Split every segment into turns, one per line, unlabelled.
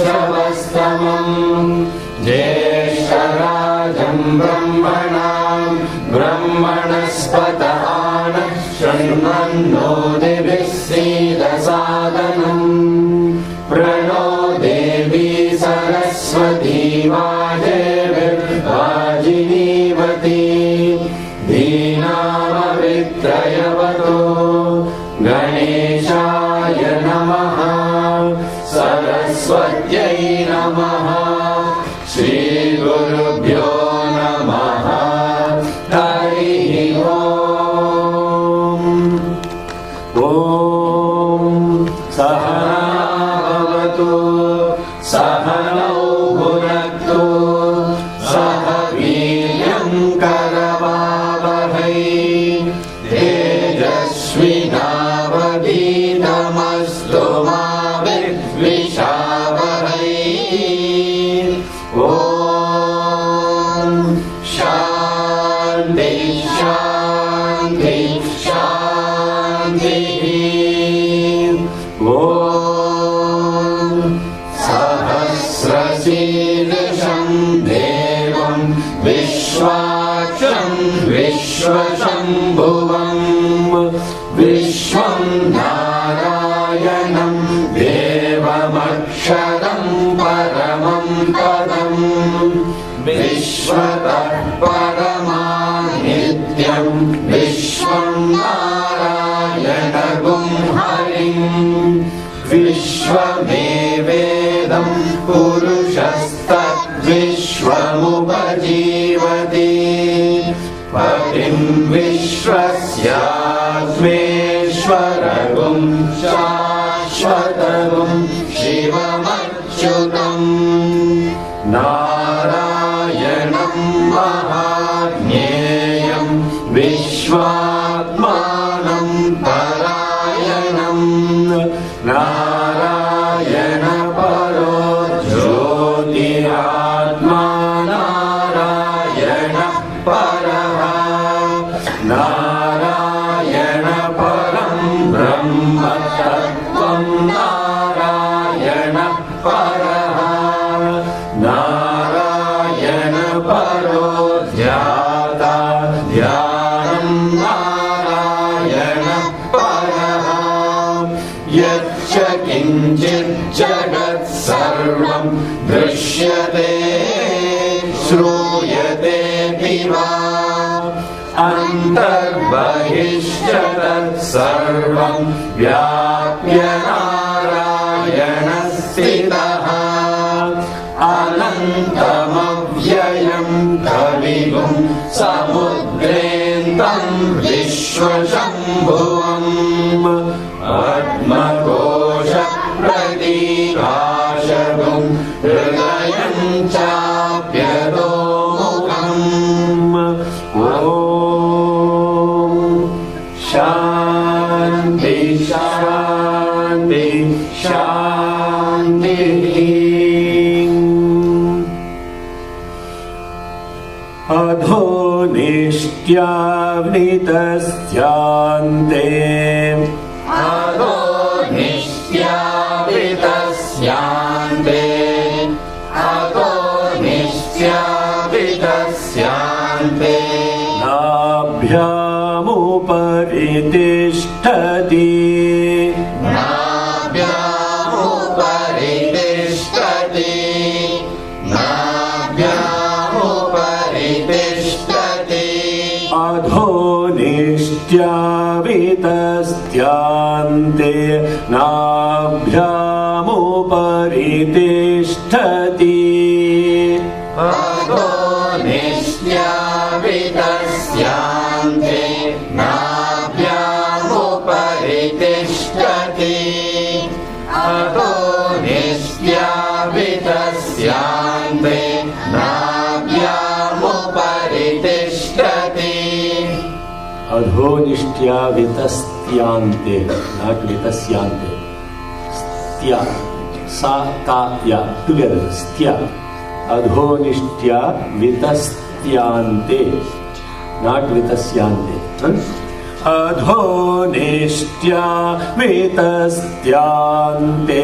कवीनामुपमश्रवस्तमम् ज्येष्ठराजं ब्रह्मणां ब्रह्मणस्पत नः शृण्वन्नो दिभिः सीदसादनम् प्रणो देवी सरस्वती वाजेभिर्वाजिनीवती धीनामवित्रयवतो गणेशाय नमः सरस्वत्यै नमः श्रीगुरुभ्यो नमः हरिः ॐ सहना भवतु सहनौ भुनक्तु सह वीर्यं करवावहै तेजस्विनावधीतमस्तु मा विद्विषावहै ॐ शान्ति शान्ति शान्तिः ॐ सहस्रशीर्षं देवं विश्वाक्षं विश्वशम्भुवम् विश्वं नारायणं देवमक्षरं परमं पदम् विश्वतः परमानित्यं विश्वं नारायणगुं हरिं विश्वमेवेदं पुरुषस्तद्विश्वमुपजीवति पतिं विश्वस्यात्मेश्वरगुं शाश्वतगुं शिवमच्युतम् नारायणं महाज्ञेयं विश्वात्मानं परायणं नारायण परो ज्योतिरात्मा नारायण परः नारायण परं ब्रह्म तत्त्वं नारायण परः नारायण परो ध्याता ध्यानं नारायण परः यच्च किञ्चित् जगत् सर्वं दृश्यते श्रूयते वा अन्तर्बहिश्च तत्सर्वं व्याप्य नारायण स्थितः अनन्तमव्ययं कविगुं समुद्रेन्दं विश्वशम्भुवम् पद्मकोशप्रतीकाशगुं हृदयं चाप्यतोमुखम् ॐ शान्ति शान्ति शान्तिः अधो निष्ट्यावृतस्यान्ते अधो निष्ट्यावृतस्यान्ते अधो निष्ट्यावृतस्यान्ते नाभ्यामुपरि तिष्ठति नाभ्यामुपरि तिष्ठति नाभ्यामुपरि तिष्ठति अधो निष्ट्यावृतस्यान्ते नाभ्यामुपरि तिष्ठति अधो निष्ट्यावृतस्यान्ते नाभ्यामुपरि तिष्ठति अधो निष्ट्यावृतस्यान्ते नाभ्यामुपरि तिष्ठति अधो निष्ट्यावृतस्यान्ते not वितस्यान्ते
vitastya. Sa ta ya together. Stya. Adhonishtya vitastyante. Not vitasyante. Adhonishtya vitastyante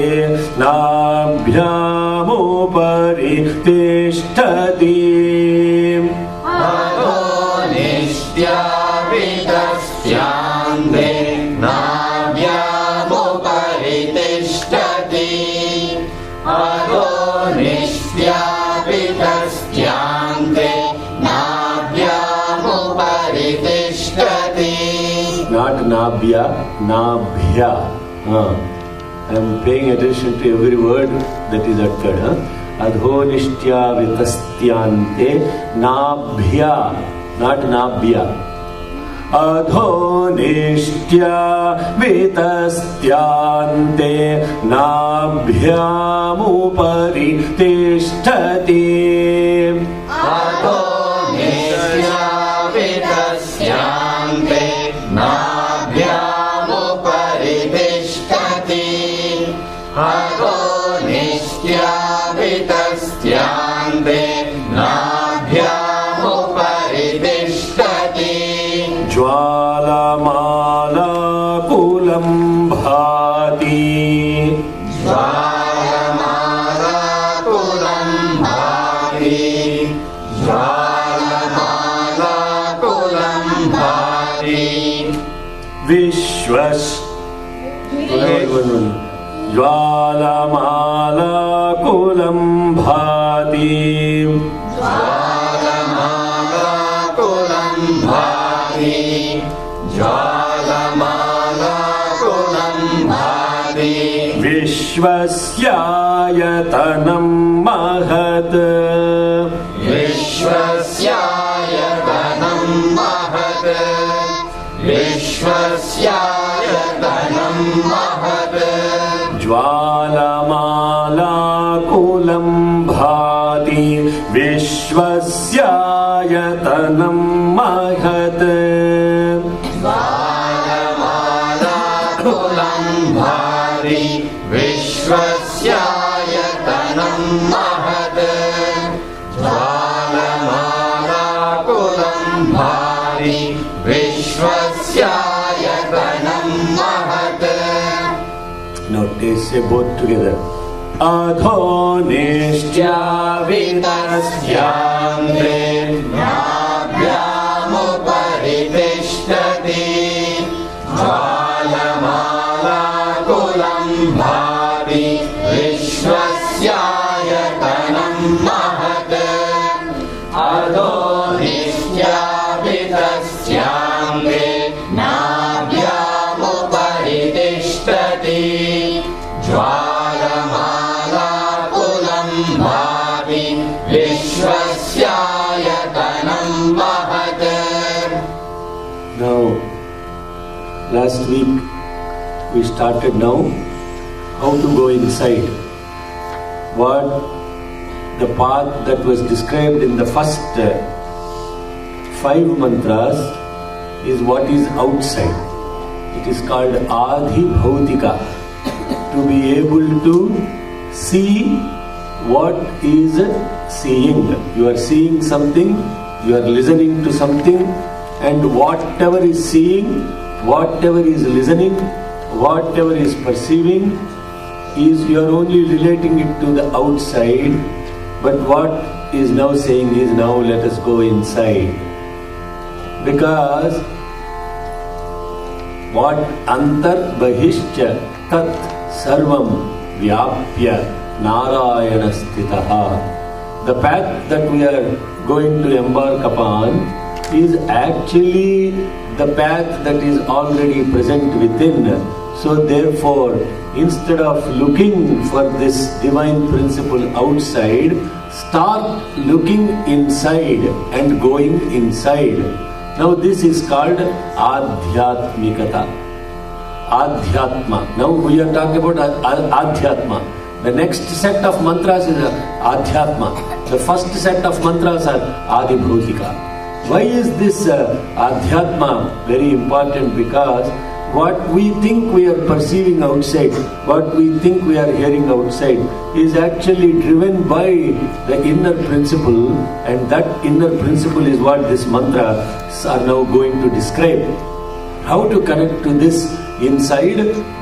nabhyamupari tishtati.
Adhonishtya vitastyante nabhyamupari tishtati. Adhonishtya vitastyante nabhyamupari tishtati.
Not nabhya, nabhya. I am paying attention to every word that is uttered. Adhonishtya vitastyante nabhya, not nabhya. Adhonishtya vitastyante nabhyamupari tishtati.
Adhonishtya vitastyante nabhyamupari tishtati. Adhonishtya vitastyante nabhyamupari tishtati.
Jwalamala kulam bhati.
Jwalamala kulam bhati. Jwalamala kulam bhati.
Vishwas. Jwalamala kulam bhati.
Jwalamala kulam bhati. Jwalamala kulam bhati.
Vishwasyayatanam mahat.
Vishwasyayatanam mahat. Vishwasyayatanam mahat.
Jwalamala kulam bhati. Vishwasyayatanam mahat.
Jwalamala kulam bhati. Vishwasyayatanam mahat. Jwalamala kulam bhati. Vishwasyayatanam mahat.
Now say both together. Adhonishtya
vitastyante nabhyamupari tishtati. Jwalamala kulam bhati. Vishwasyayatanam mahat. Adhonishtya vitastyante nabhyamupari tishtati. Jwalamala kulam bhati. Vishwasyayatanam mahat.
Now, last week we started now how to go inside. What the path that was described in the first 5 mantras is what is outside. It is called Adhi Bhautika. To be able to see what is seeing. You are seeing something, you are listening to something, and whatever is seeing, whatever is listening, whatever is perceiving, is you are only relating it to the outside. But what is now saying is, now let us go inside. Because what antar bahishcha tat sarvam vyapya narayana sthitaha. The path that we are going to embark upon is actually the path that is already present within. So therefore, instead of looking for this divine principle outside, start looking inside and going inside. Now this is called Adhyatmikata. Adhyatma. Now we are talking about Adhyatma. The next set of mantras is Adhyatma. The first set of mantras are Adibhutika. Why is this Adhyatma very important? Because what we think we are perceiving outside, what we think we are hearing outside, is actually driven by the inner principle, and that inner principle is what this mantras are now going to describe. How to connect to this inside,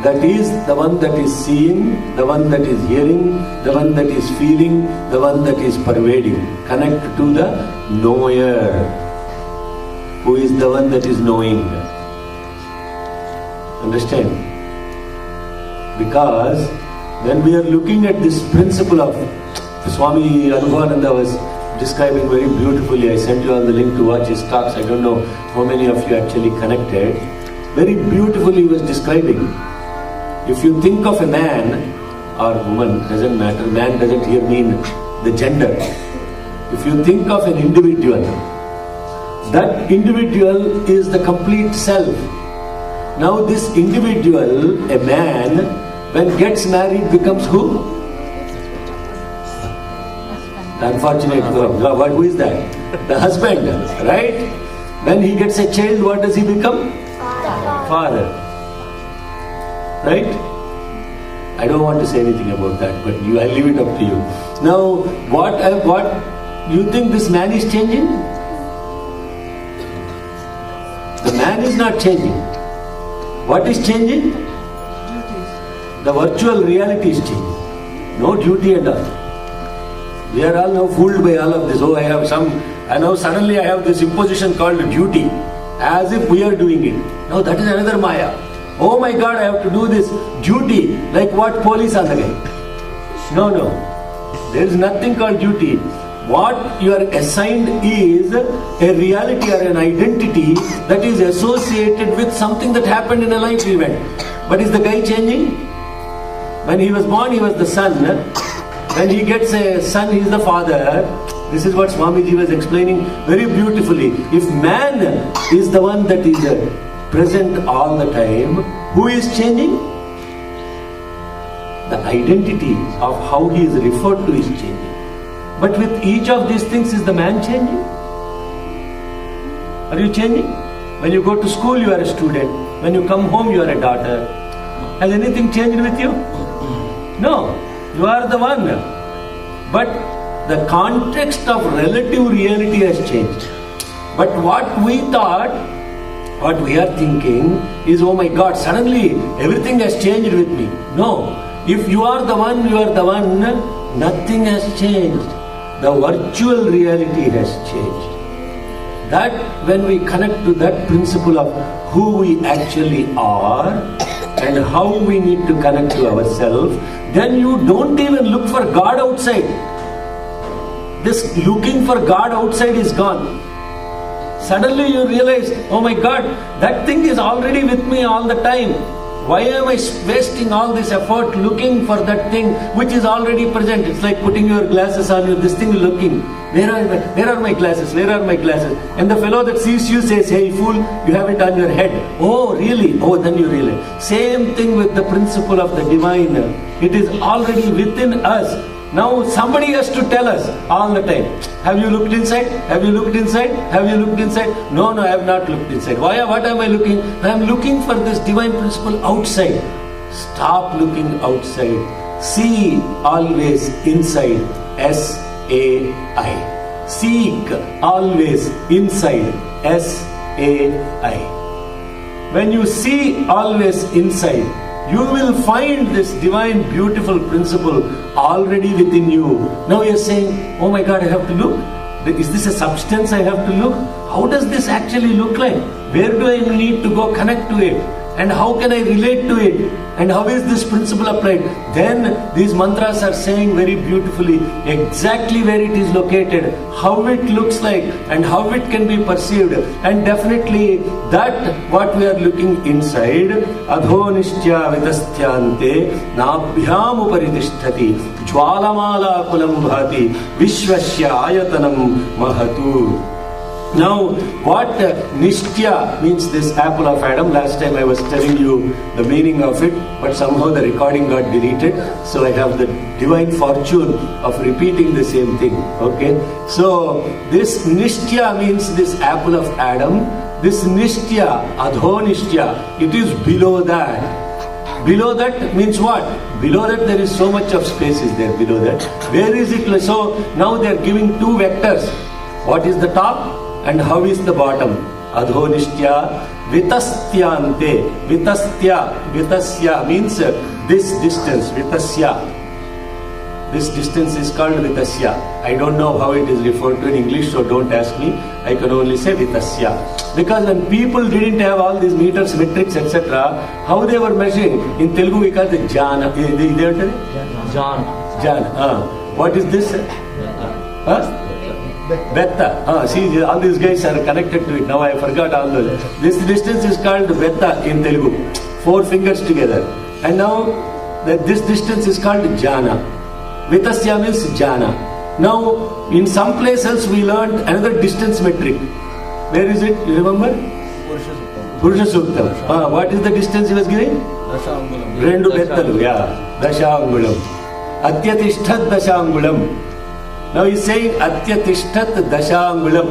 that is the one that is seeing, the one that is hearing, the one that is feeling, the one that is pervading. Connect to the knower, who is the one that is knowing. Understand? Because when we are looking at this principle of Swami Anubhavananda was describing very beautifully. I sent you all the link to watch his talks. I don't know how many of you actually connected. Very beautifully he was describing. If you think of a man or woman, doesn't matter, man doesn't here mean the gender. If you think of an individual, that individual is the complete self. Now this individual, a man, when gets married becomes who? The unfortunate one. Who is that? The husband, right? When he gets a child, what does he become? Father. Right? I don't want to say anything about that, but I'll leave it up to you. Now, what you think this man is changing? The man is not changing. What is changing? The virtual reality is changing. No duty and all. We are all now fooled by all of this. Oh, and now suddenly I have this imposition called duty. As if we are doing it. Now that is another Maya. Oh my God, I have to do this duty. Like what police are the guy? No. There is nothing called duty. What you are assigned is a reality or an identity that is associated with something that happened in a life event. But is the guy changing? When he was born, he was the son. When he gets a son, he is the father. This is what Swamiji was explaining very beautifully. If man is the one that is present all the time, who is changing? The identity of how he is referred to is changing. But with each of these things, is the man changing? Are you changing? When you go to school, you are a student. When you come home, you are a daughter. Has anything changed with you? No. You are the one. But the context of relative reality has changed. But what we thought, what we are thinking is, oh my God, suddenly everything has changed with me. No. If you are the one, you are the one, nothing has changed. The virtual reality has changed. That when we connect to that principle of who we actually are and how we need to connect to ourselves, then you don't even look for God outside. This looking for God outside is gone. Suddenly you realize, oh my God, that thing is already with me all the time. Why am I wasting all this effort looking for that thing which is already present? It's like putting your glasses on you, this thing is looking. Where are my glasses? Where are my glasses? And the fellow that sees you says, hey fool, you have it on your head. Oh really? Oh, then you realize. Same thing with the principle of the divine. It is already within us. Now somebody has to tell us all the time. Have you looked inside? Have you looked inside? Have you looked inside? No, I have not looked inside. Why? What am I looking? I am looking for this divine principle outside. Stop looking outside. See always inside. S-A-I. Seek always inside. S-A-I. When you see always inside, you will find this divine beautiful principle already within you. Now you are saying, oh my God, I have to look. Is this a substance I have to look? How does this actually look like? Where do I need to go connect to it? And how can I relate to it? And how is this principle applied? Then these mantras are saying very beautifully exactly where it is located, how it looks like, and how it can be perceived. And definitely that what we are looking inside, adhonishya vitasthyante nabhyam uparidishthati jwalamala kulam bhati vishvasya ayatanam mahatu. Now, what Nishtya means, this apple of Adam. Last time I was telling you the meaning of it, but somehow the recording got deleted. So I have the divine fortune of repeating the same thing. Okay. So this Nishtya means this apple of Adam. This nishtya, adhonishtya, it is below that. Below that means what? Below that there is so much of space is there below that. Where is it? So now they are giving two vectors. What is the top and how is the bottom? Adhonishtya, vitastyante. Vitasya means this distance, vitasya. This distance is called vitasya. I don't know how it is referred to in English, so don't ask me. I can only say vitasya. Because when people didn't have all these meters, metrics, etc., how they were measuring? In Telugu we call it jana. Jana. What is this? Betta. See, all these guys are connected to it. Now I forgot all those. This distance is called betta in Telugu. 4 fingers together. And now this distance is called jana. Vitasya means jana. Now, in some places we learned another distance metric. Where is it? You remember? Purusha Suktam. What is the distance he was giving? Rendu bettalu. Yeah. Dashangulam. Atyatishtat dashangulam. Now he is saying Atyatishtat dashangulam.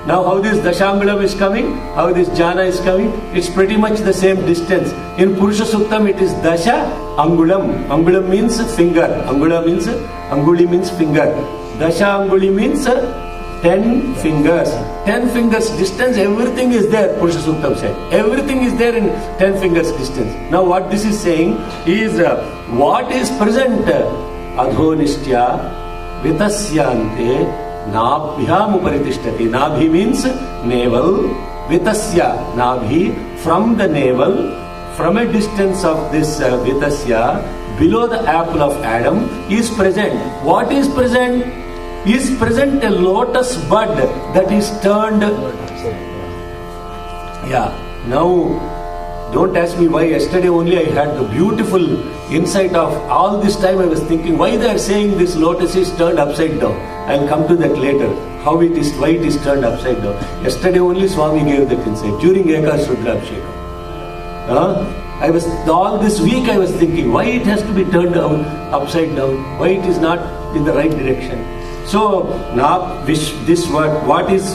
Now how this dashangulam is coming? How this jana is coming? It's pretty much the same distance. In Purusha Suktam it is dasha angulam. Angulam means finger. Anguli means finger. Dasha anguli means 10 fingers. 10 fingers distance, everything is there, Purusha Suktam said. Everything is there in 10 fingers distance. Now what this is saying is what is present? Adhonishtya, vitasyante, Nabhyam uparitishthati. Nabhi means navel. Vitasya, Nabhi, from the navel, from a distance of this Vitasya, below the apple of Adam, is present. What is present? Is present a lotus bud that is turned. Yeah. Now, don't ask me why. Yesterday only I had the beautiful insight of all this time I was thinking why they are saying this lotus is turned upside down. I'll come to that later. How it is, why it is turned upside down. Yesterday only Swami gave that insight during Ekash Rudrabhishekam. I was all this week I was thinking why it has to be turned down, upside down, why it is not in the right direction. So now this what is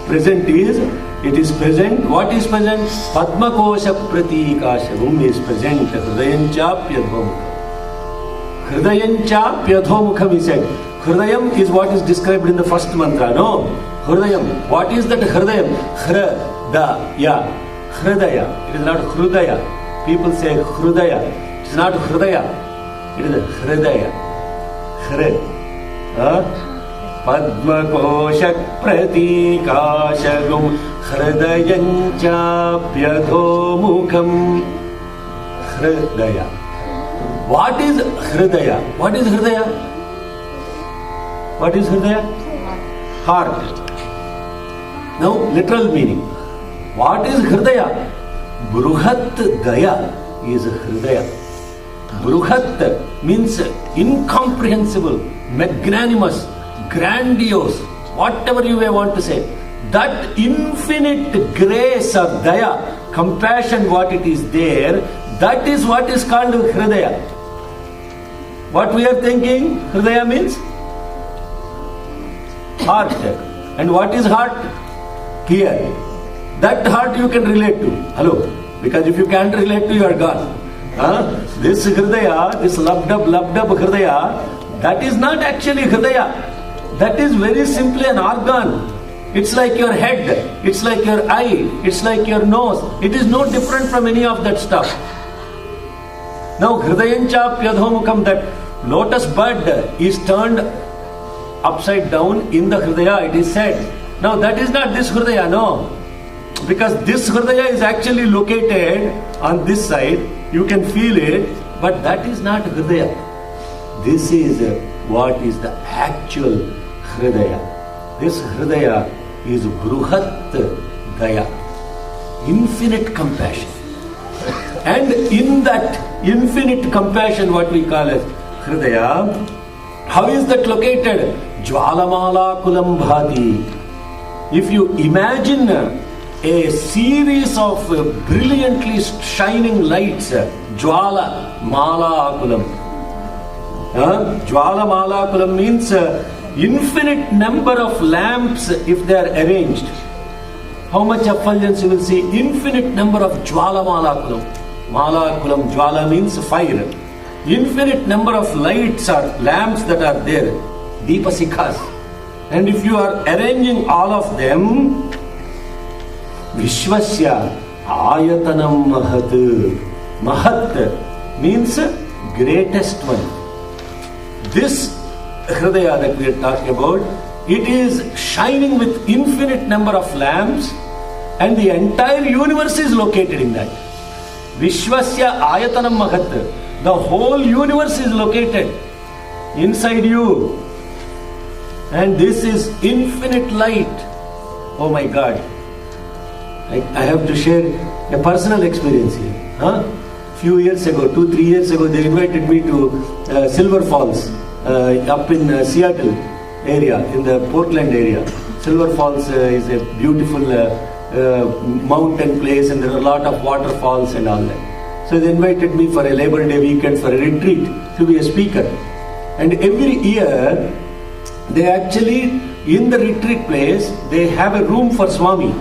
present is, it is present. What is present? Padma Kosha Pratikashavum is present. Hridayancha Pyadhomukham. Hridayancha Pyadhomukham is said. Hridayam is what is described in the first mantra. No? Hridayam. What is that Hridayam? Hridaya. Hridaya. It is not Hrudaya. People say Hrudaya. It is not Hridaya. It is Hridaya. Padma Kosha Pratikashagum Hridayancha Pyadhomukham. Hridaya. What is Hridaya? What is Hridaya? What is Hridaya? Heart. Now, literal meaning. What is Hridaya? Bruhat Daya is Hridaya. Bruhat means incomprehensible, magnanimous, grandiose, whatever you may want to say. That infinite grace or daya, compassion, what it is there, that is what is called Hridaya. What we are thinking, Hridaya means heart. And what is heart? Here. That heart you can relate to. Hello? Because if you can't relate to, you are gone. This Hridaya, this loved up Hridaya, that is not actually Hridaya. That is very simply an organ. It's like your head, it's like your eye, it's like your nose. It is no different from any of that stuff. Now Hridayancha Pyadhomukham, that lotus bud is turned upside down in the Hridaya, it is said. Now that is not this Hridaya, no. Because this Hridaya is actually located on this side. You can feel it, but that is not Hridaya. This is what is the actual Hridaya. This Hridaya is Bruhat Daya, infinite compassion. And in that infinite compassion, what we call as Hridaya, how is that located? Jwalamala Kulam Bhati. If you imagine a series of brilliantly shining lights, Jwala Mala Akulam. Jwala Mala Akulam means infinite number of lamps if they are arranged. how much effulgence you will see? Infinite number of Jwala Malakulam. Malakulam, Jwala means fire. Infinite number of lights or lamps that are there. Deepasikhas. And if you are arranging all of them, Vishwasya Ayatanam Mahat. Mahat means greatest one. This Hridaya that we are talking about, it is shining with infinite number of lamps, and the entire universe is located in that. Vishwasya Ayatanam Mahat. The whole universe is located inside you. And this is infinite light. Oh my God. I have to share a personal experience here. Few years ago, 2-3 years ago, they invited me to Silver Falls up in Seattle area, in the Portland area. Silver Falls is a beautiful mountain place, and there are a lot of waterfalls and all that. So they invited me for a Labor Day weekend for a retreat to be a speaker. And every year, they actually, in the retreat place, they have a room for Swami.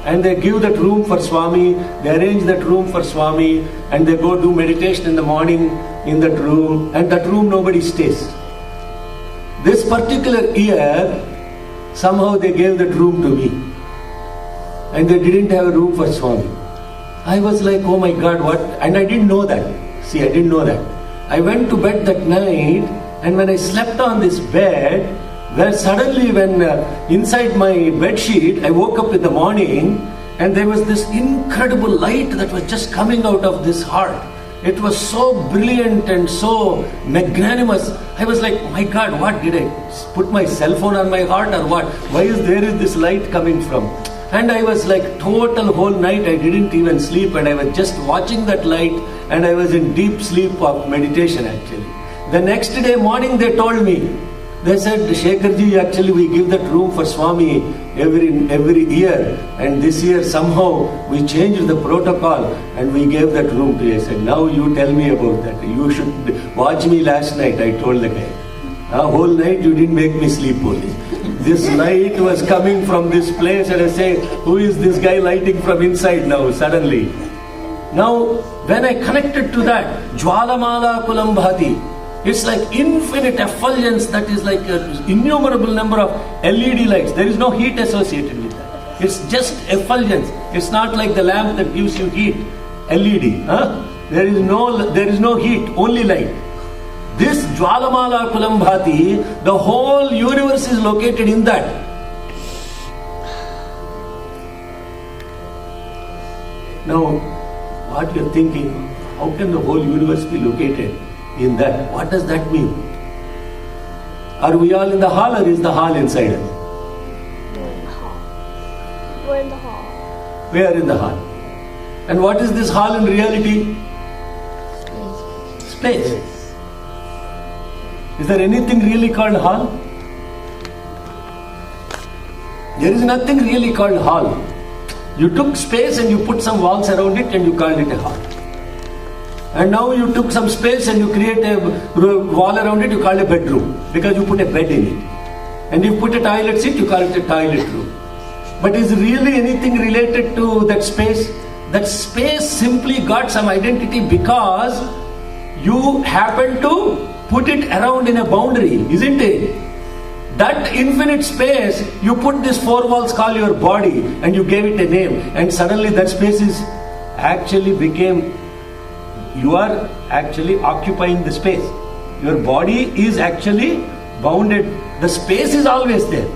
And they give that room for Swami, they arrange that room for Swami, and they go do meditation in the morning in that room, and that room nobody stays. This particular year, somehow they gave that room to me. And they didn't have a room for Swami. I was like, oh my God, what? And I didn't know that. See, I didn't know that. I went to bed that night, and when I slept on this bed, where suddenly when inside my bed sheet, I woke up in the morning, and there was this incredible light that was just coming out of this heart. It was so brilliant and so magnanimous. I was like, my God, what did I put my cell phone on my heart or what? Why is this light coming from? And I was like total whole night I didn't even sleep, and I was just watching that light, and I was in deep sleep of meditation actually. The next day morning they told me, they said, Shekharji, actually we give that room for Swami every year, and this year somehow we changed the protocol and we gave that room to you. I said, now you tell me about that. You should watch me last night, I told the guy. A whole night you didn't make me sleep only. This light was coming from this place, and I say, who is this guy lighting from inside now suddenly? Now, when I connected to that, Jwala Malakulam Bhati, it's like infinite effulgence, that is like an innumerable number of LED lights. There is no heat associated with that. It's just effulgence. It's not like the lamp that gives you heat, LED. There is no heat, only light. This Jwalamala Kulambhati, the whole universe is located in that. Now, what you're thinking, how can the whole universe be located in that? What does that mean? Are we all in the hall, or is the hall inside us?
We're in the hall.
We are in the hall. And what is this hall in reality? Space. Is there anything really called hall? There is nothing really called hall. You took space and you put some walls around it and you called it a hall. And now you took some space and you create a wall around it, you call it a bedroom, because you put a bed in it. And you put a toilet seat, you call it a toilet room. But is really anything related to that space? That space simply got some identity because you happen to put it around in a boundary, isn't it? That infinite space, you put these four walls called your body, and you gave it a name, and suddenly that space is actually became, you are actually occupying the space. Your body is actually bounded. The space is always there.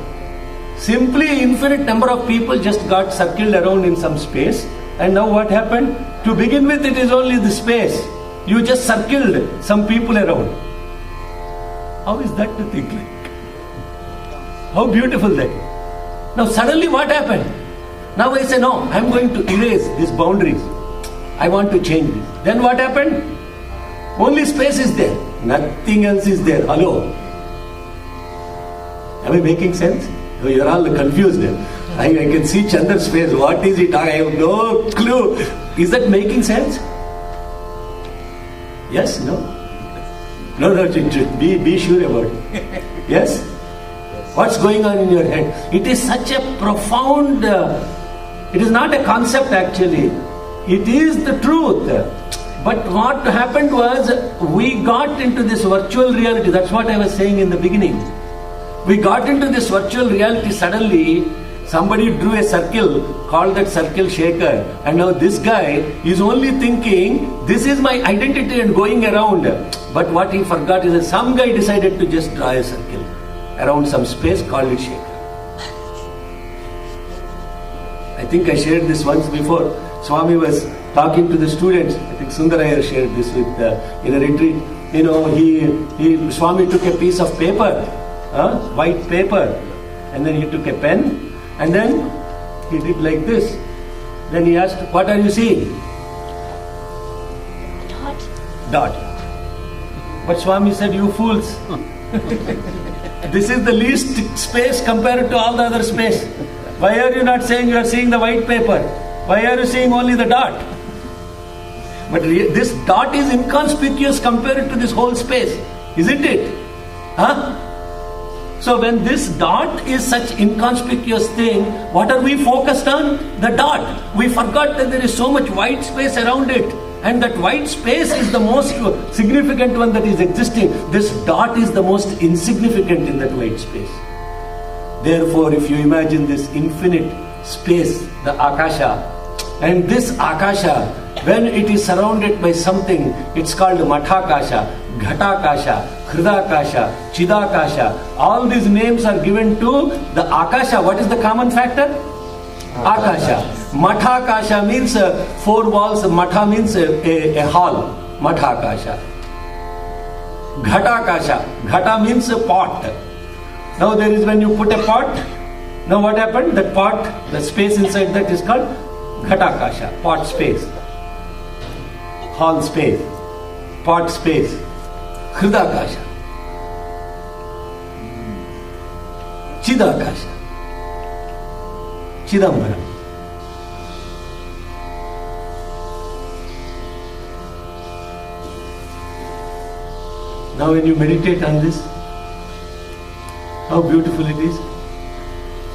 Simply infinite number of people just got circled around in some space, and now what happened? To begin with, it is only the space. You just circled some people around. How is that to think like? How beautiful that is. Now suddenly what happened? Now I say, no, I am going to erase these boundaries. I want to change this. Then what happened? Only space is there. Nothing else is there. Hello? Am I making sense? You are all confused. I can see Chandra's face. What is it? I have no clue. Is that making sense? Yes? No? No, be sure about it. Yes? What's going on in your head? It is such a profound It is not a concept actually. It is the truth. But what happened was, we got into this virtual reality. That's what I was saying in the beginning. We got into this virtual reality suddenly. Somebody drew a circle, called that circle shaker, and now this guy is only thinking, this is my identity and going around. But what he forgot is that some guy decided to just draw a circle around some space, called it shaker. I think I shared this once before. Swami was talking to the students. I think Sundaraya shared this with in a retreat. You know, Swami took a piece of paper, white paper, and then he took a pen, and then he did like this. Then he asked, "What are you seeing?" Dot. But Swami said, "You fools! This is the least space compared to all the other space. Why are you not saying you are seeing the white paper? Why are you seeing only the dot?" But this dot is inconspicuous compared to this whole space, isn't it? So when this dot is such inconspicuous thing, what are we focused on? The dot. We forgot that there is so much white space around it. And that white space is the most significant one that is existing. This dot is the most insignificant in that white space. Therefore, if you imagine this infinite space, the Akasha, and this Akasha, when it is surrounded by something, it's called Mathakasha, Ghatakasha, Hridakasha, Chidakasha. All these names are given to the Akasha. What is the common factor? Akasha. Mathakasha means 4 walls. Matha means a hall. Mathakasha. Ghatakasha. Ghata means a pot. Now there is, when you put a pot, now what happened? That pot, the space inside that is called Ghatakasha, pot space, hall space, pot space, Hridakasha, Chidakasha, Chidambaram. Now when you meditate on this, how beautiful it is.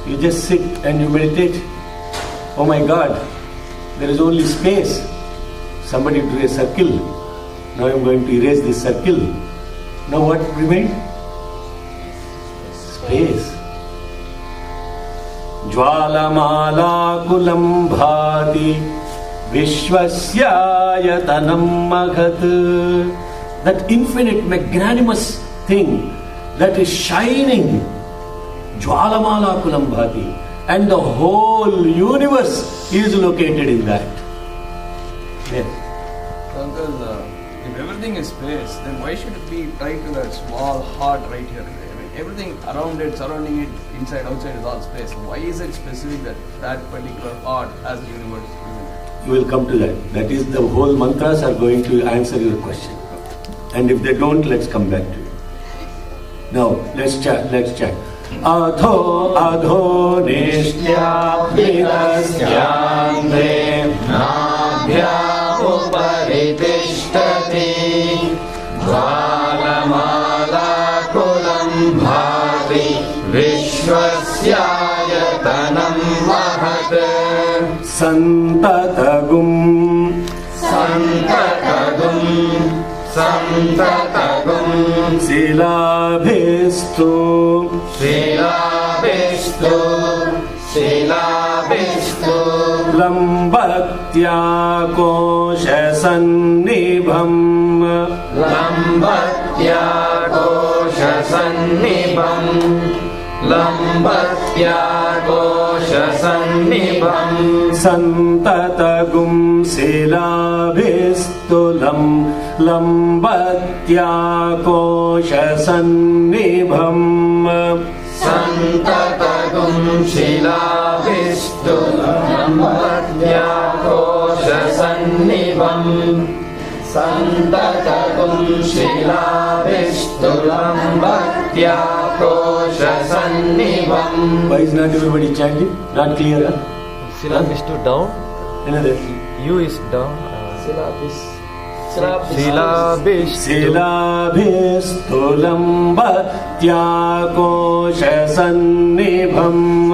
You just sit and you meditate. Oh my God, there is only space. Somebody drew a circle. Now I am going to erase this circle. Now what remained? Space. Jwalamala kulam bhati vishwasyayatanam maghat. That infinite magnanimous thing that is shining, Jwalamala kulam bhati, and the whole universe is located in that. Yes.
Uncle, if everything is space, then why should it be tied to that small heart right here? I mean, everything around it, surrounding it, inside, outside is all space. Why is it specific that that particular heart has a universe?
You will come to that. That is, the whole mantras are going to answer your question. And if they don't, let's come back to it. Now, let's chat. Adho adho nishtya
Vidasyante nabhya upari tishtati Jwalamala kulam bhati vishwasyayatanam mahat
Santatagum Silabhistu Lambatya kosha sannibham Santatagum silabhistulam lambatya kosha sannibham
Santatagum silabhistulam lambatya kosha sannibham Santatagum silabhistulam lambatya kosha sannibham.
Why is not everybody chanting? Not clear, huh?
Silabhistu down.
Another.
U is down.
Silabhistu lambatya kosha sannibham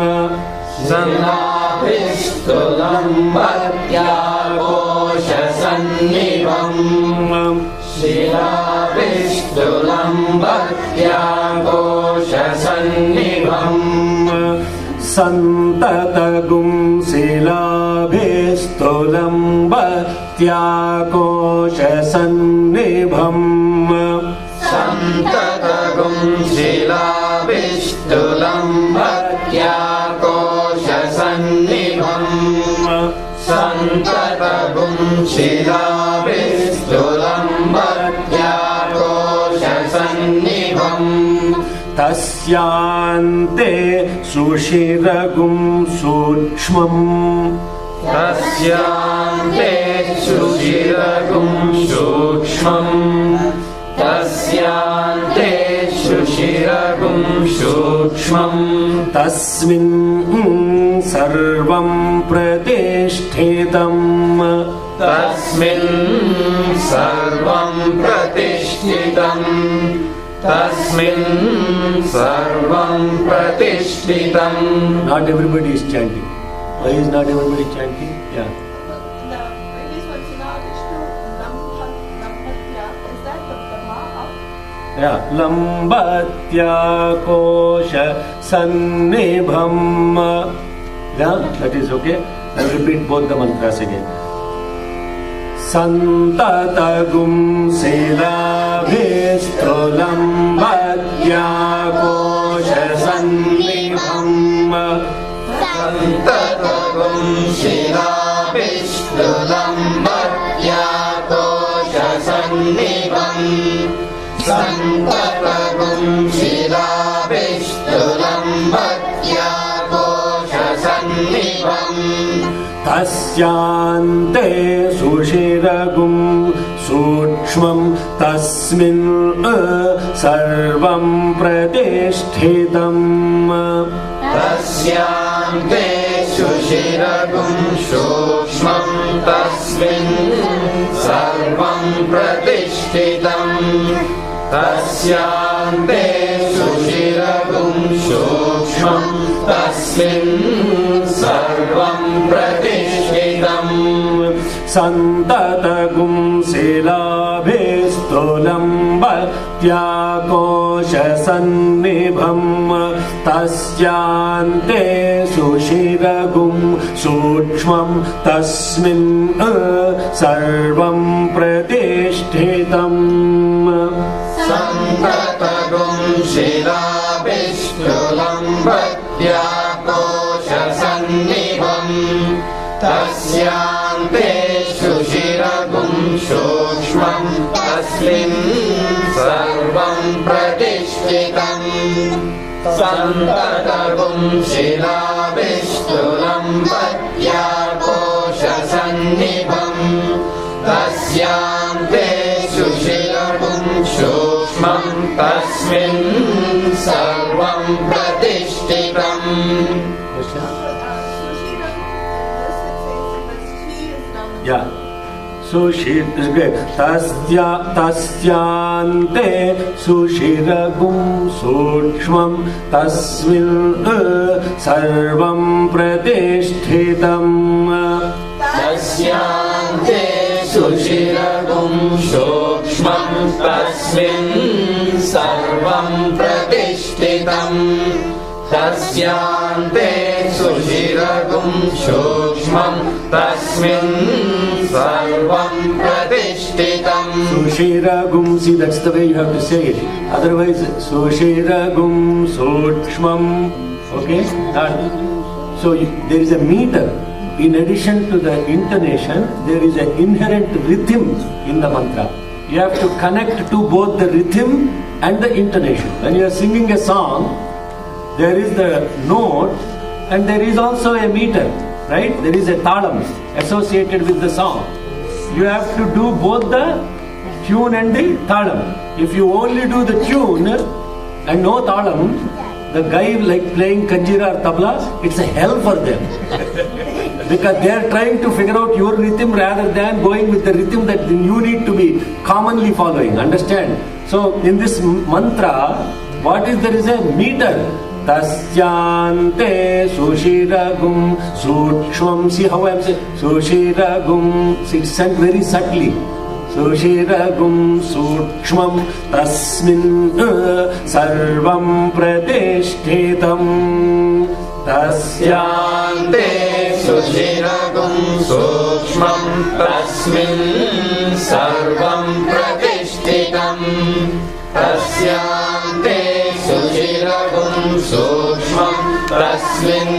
शिलाभिस्तुलम्बत्याकोशसन्निभम् शिलाभिस्तुलम्बत्याकोशसन्निभम्
सन्ततगुं शिलाभिस्तुलम्बत्याकोशसन्निभम्
सन्ततगुं शिलाभिस्तुलम्बत्याकोशसन्निभम् सन्ततगुं शिलाभिस्तुलम्बत्याकोशसन्निभम्
तस्यान्ते सुषिरगुं सूक्ष्मम्
तस्यान्ते सुषिरगुं सूक्ष्मम् तस्यान्ते सुषिरगुं सूक्ष्मम्
तस्मिन् सर्वं प्रतिष्ठितम्
तस्मिन् सर्वं प्रतिष्ठितम् तस्मिन् सर्वं प्रतिष्ठितम्.
Not everybody is chanting. Why is not everybody chanting? Yeah.
The previous one, Silavishnu Lambatya, is that the Brahma of?
Yeah. Lambatyakosha sannibham. Yeah, that is okay. I'll repeat both the mantras again. Santatagum silaभिस्तुलम्बत्याकोशसन्निभम्
सन्ततगुं शिलाभिस्तुलम्बत्याकोशसन्निभम् सन्ततगुं शिलाभिस्तुलम्बत्याकोशसन्निभम्
तस्यान्ते सुषिरगुं सूक्ष्मं तस्मिन् सर्वं प्रतिष्ठितम्
तस्यान्ते सुषिरगुं सूक्ष्मं तस्मिन् सर्वं प्रतिष्ठितम् तस्यान्ते सुषिरगुं सूक्ष्मं तस्मिन् सर्वं प्रतिष्ठितम्
सन्ततगुं शिलाभिस्तुलम्बत्याकोशसन्निभम् तस्यान्ते सुषिरगुं सूक्ष्मं तस्मिन् सर्वं प्रतिष्ठितम्
सन्ततगुं शिलाभिस्तुलम्बत्याकोशसन्निभम् तस्यान्ते सुषिरगुं सूक्ष्मं तस्मिन् सर्वं प्रतिष्ठितम् सन्ततगुं शिलाभिस्तुलम्बत्याकोशसन्निभम् तस्यान्ते सुषिरगुं सूक्ष्मं तस्मिन् सर्वं प्रतिष्ठितम्.
Yeah. Sushiragum tasyante sushiragum sukshmam tasmin sarvam pratishthitam
तस्यान्ते सुषिरगुं सूक्ष्मं तस्मिन् सर्वं प्रतिष्ठितम् तस्यान्ते सुषिरगुं सूक्ष्मं तस्मिन् सर्वं प्रतिष्ठितम्.
Sushiragum, see, that's the way you have to say it. Otherwise, sushiragum sukshmam. Okay? So there is a meter. In addition to the intonation, there is an inherent rhythm in the mantra. You have to connect to both the rhythm and the intonation. When you are singing a song, there is the note and there is also a meter, right? There is a talam associated with the song. You have to do both the tune and the talam. If you only do the tune and no talam, the guy like playing kanjira or tabla, it's a hell for them. Because they are trying to figure out your rhythm rather than going with the rhythm that you need to be commonly following. Understand? So in this mantra, what is there is a meter. Tasyante Sushiragum Sukshmam. See how I am saying? Sushiragum. See, it's said very subtly. Sushiragum Sukshmam Tasmin Sarvam Pratishtitam.
Tasyante Sushiragum Sukshmam Tasmin Sarvam Pratishtitam. Tasyante Sushiragum Sukshmam Tasmin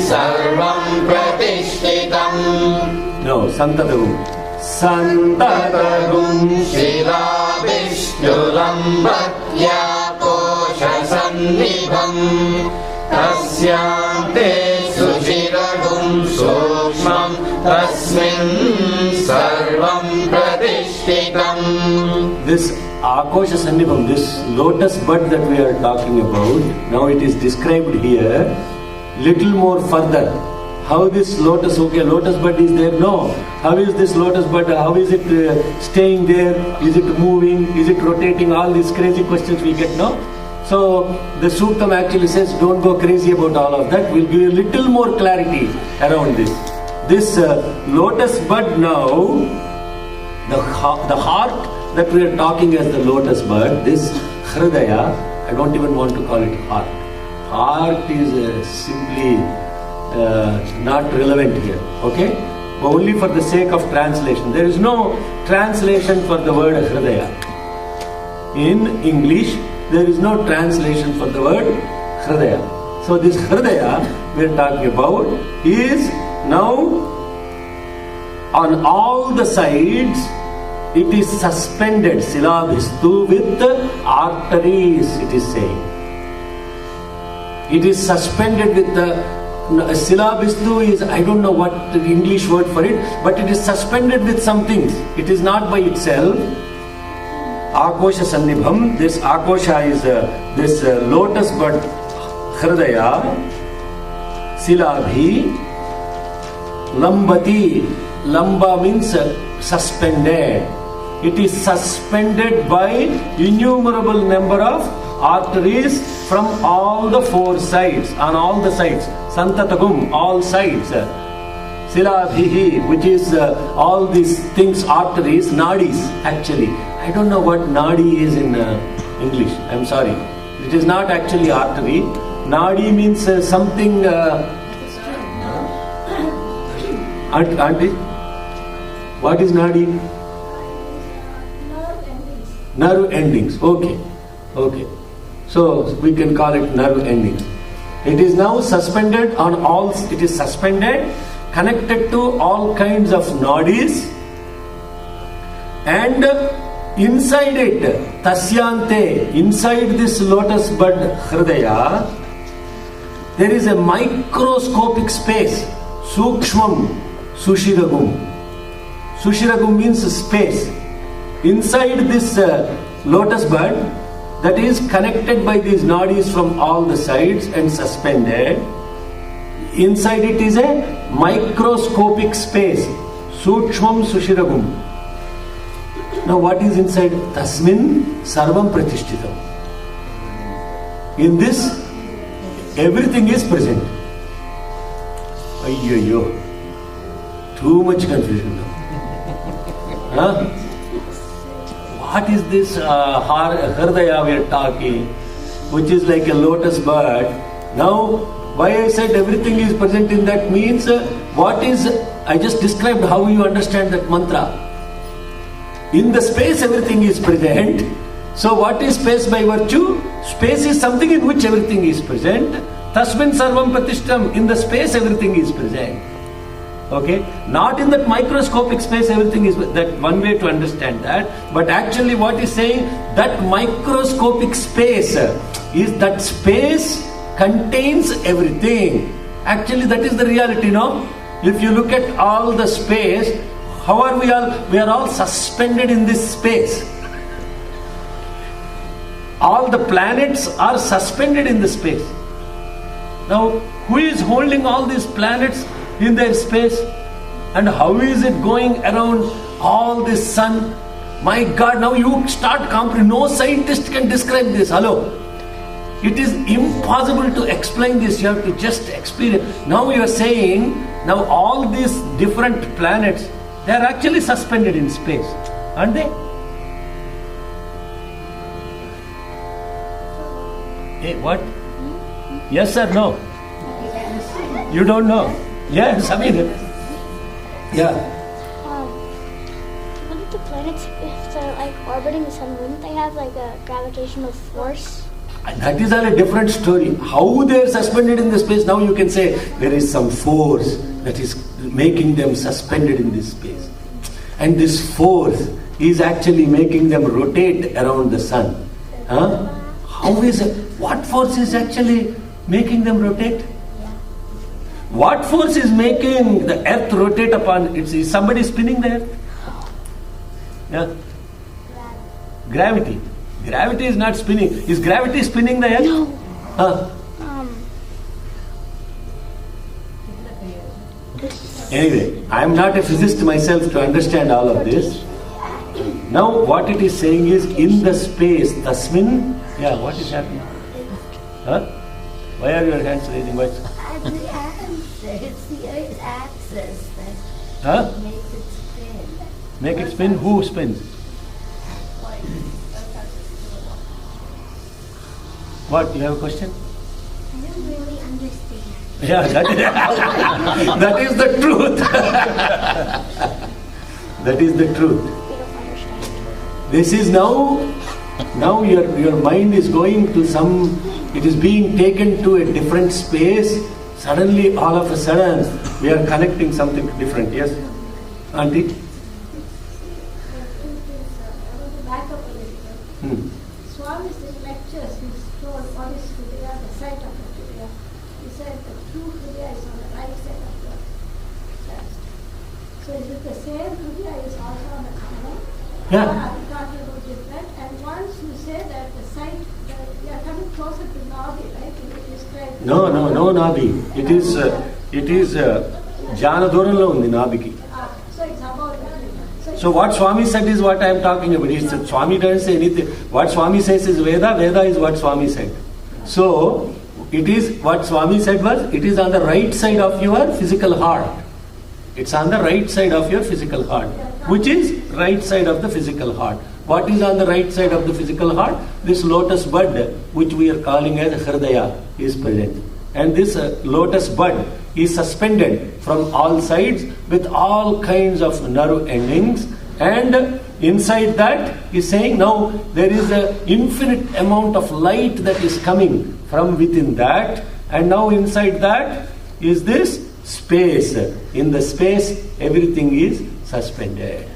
Sarvam Pratishtitam.
No, Santatagum. Santatagum
Shilabhishnulambatya Koshasannibham. Tasyante Sushiragum Sukshmam Tasmin Sarvam Pratishtitam.
This Akosha Sannibham, this lotus bud that we are talking about, now it is described here little more further. How this lotus, okay, lotus bud is there? No. How is this lotus bud, how is it staying there? Is it moving? Is it rotating? All these crazy questions we get, no? So the Suktam actually says, don't go crazy about all of that. We'll give you a little more clarity around this. This lotus bud now, the heart that we are talking as the lotus bud, this Hridaya, I don't even want to call it heart. Heart is simply not relevant here, okay? But only for the sake of translation. There is no translation for the word Hridaya. In English, there is no translation for the word Hridaya. So this Hridaya we are talking about is now on all the sides. It is suspended, silabhistu, with arteries, it is saying. It is suspended with the silabhistu is, I don't know what the English word for it, but it is suspended with some things. It is not by itself. Akosha Sannibham, this Akosha is this lotus bud Hridaya, Silabhi, Lambati. Lamba means suspended. It is suspended by innumerable number of arteries from all the four sides, on all the sides. Santatagum, all sides. Silabhihi, which is all these things, arteries, nadis actually. I don't know what nadi is in English. I'm sorry. It is not actually artery. Nadi means something. Auntie, what is nadi? Nerve endings. Okay. Okay. So we can call it nerve endings. It is now suspended on all. It is suspended, connected to all kinds of nadis, and inside it, tasyante, inside this lotus bud Hridaya, there is a microscopic space, sukshmam, sushiragum. Sushiragum means space. Inside this lotus bud, that is connected by these nadis from all the sides and suspended. Inside it is a microscopic space, sukshmam sushiragum. Now what is inside? Tasmin sarvam pratishtitam. In this, everything is present. Ayyo, too much confusion now. Huh? What is this Hridaya we are talking, which is like a lotus bud? Now, why I said everything is present in that means, what is, I just described how you understand that mantra. In the space everything is present. So what is space by virtue? Space is something in which everything is present. Tasmin sarvam pratishtam, in the space everything is present. Okay, not in that microscopic space everything is, that one way to understand that, but actually what is saying, that microscopic space is, that space contains everything. Actually that is the reality, no? If you look at all the space, how are we all? We are all suspended in this space. All the planets are suspended in the space. Now, who is holding all these planets in their space? And how is it going around all this sun? My God, now you start comprehending. No scientist can describe this. Hello. It is impossible to explain this. You have to just experience. Now you are saying, now all these different planets, they are actually suspended in space, aren't they? Hey, what? Yes or no? You don't know? Yes, I mean, yeah.
Wouldn't the planets, if they're like orbiting the sun, wouldn't they have like a gravitational force?
That is a different story. How they are suspended in the space, now you can say there is some force that is making them suspended in this space. And this force is actually making them rotate around the sun. Huh? How is it? What force is actually making them rotate? What force is making the earth rotate upon it? Is somebody spinning the earth? Yeah. Gravity. Gravity is not spinning. Is gravity spinning the earth?
No.
Huh? Anyway, I am not a physicist myself to understand all of this. Now what it is saying is, in the space, tasmin, yeah, what is happening? Huh? Why are your hands raising? What?
The axis, it's the Earth's axis that
Huh?
makes it spin.
Make it spin? Who spins? What? You have a question?
I don't really understand.
Yeah, that is the truth. That is the truth.
We don't understand.
This is now your mind is going to some, it is being taken to a different space. Suddenly, all of a sudden, we are connecting something different. Yes, Auntie?
Back up a little. Swami's lectures, he told what is Hridaya, the site of the Hridaya. He said the true Hridaya is on the right side of the chest. So is it the same Hridaya is also on the common?
Yeah.
Or are we talking about different? And once you say that the site, you are coming closer to Nadi, right? You describe.
No, Nabi. It is Jnana Dhuranlo undi Nabiki.
So it's about that.
So what Swami said is what I am talking about. He said, Swami doesn't say anything. What Swami says is Veda, Veda is what Swami said. So, it is what Swami said was, it is on the right side of your physical heart. It's on the right side of your physical heart. Which is right side of the physical heart. What is on the right side of the physical heart? This lotus bud, which we are calling as Hridaya, is present. And this lotus bud is suspended from all sides with all kinds of nerve endings, and inside that is saying now there is an infinite amount of light that is coming from within that, and now inside that is this space. In the space everything is suspended.